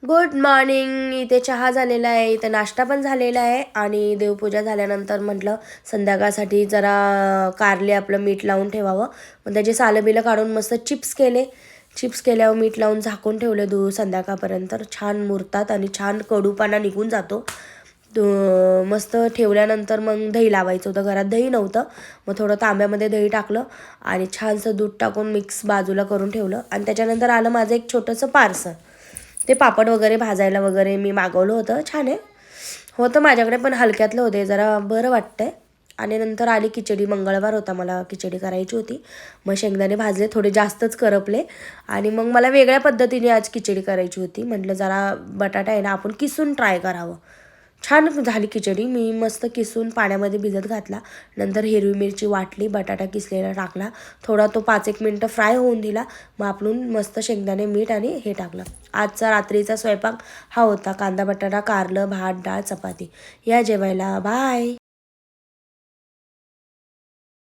Good morning. इथे चहा झालेला आहे, इथे नाश्ता पण झालेला आहे आणि देवपूजा झाल्यानंतर म्हटलं संध्याकाळसाठी जरा कारले आपलं मीठ लावून ठेवावं. मग त्याचे सालं काढून मस्त चिप्स केले. चिप्स केल्यावर मीठ लावून झाकून ठेवले संध्याकाळपर्यंत. छान मुरतात आणि छान कडूपाना निघून जातो. मस्त ठेवल्यानंतर मग दही लावायचं होतं. घरात दही नव्हतं, मग थोडं तांब्यामध्ये दही टाकलं आणि छानसं दूध टाकून मिक्स बाजूला करून ठेवलं. आणि त्याच्यानंतर आलं माझं एक छोटंसं पार्सल. ते पापड वगैरे भाजायला वगैरे मी मागवलं होतं. छान आहे होतं माझ्याकडे, पण हलक्यातलं होते, जरा बरं वाटतंय. आणि नंतर आली खिचडी. मंगळवार होता, मला खिचडी करायची होती. मग शेंगदाणे भाजले, थोडे जास्तच करपले. आणि मग मला वेगळ्या पद्धतीने आज खिचडी करायची होती. म्हटलं जरा बटाटा आहे ना आपण किसून ट्राय करावं. छान झाली खिचडी. मी मस्त किसून पाण्यामध्ये भिजत घातला. नंतर हिरवी मिरची वाटली, बटाटा किसलेला टाकला, थोडा तो 5-1 मिनटं फ्राय होऊन दिला. मग आपण मस्त शेंगदाणे, मीठ आणि हे टाकलं. आजचा रात्रीचा स्वयंपाक हा होता. कांदा बटाटा, कारलं, भात, डाळ, चपाती. या जेवायला. बाय.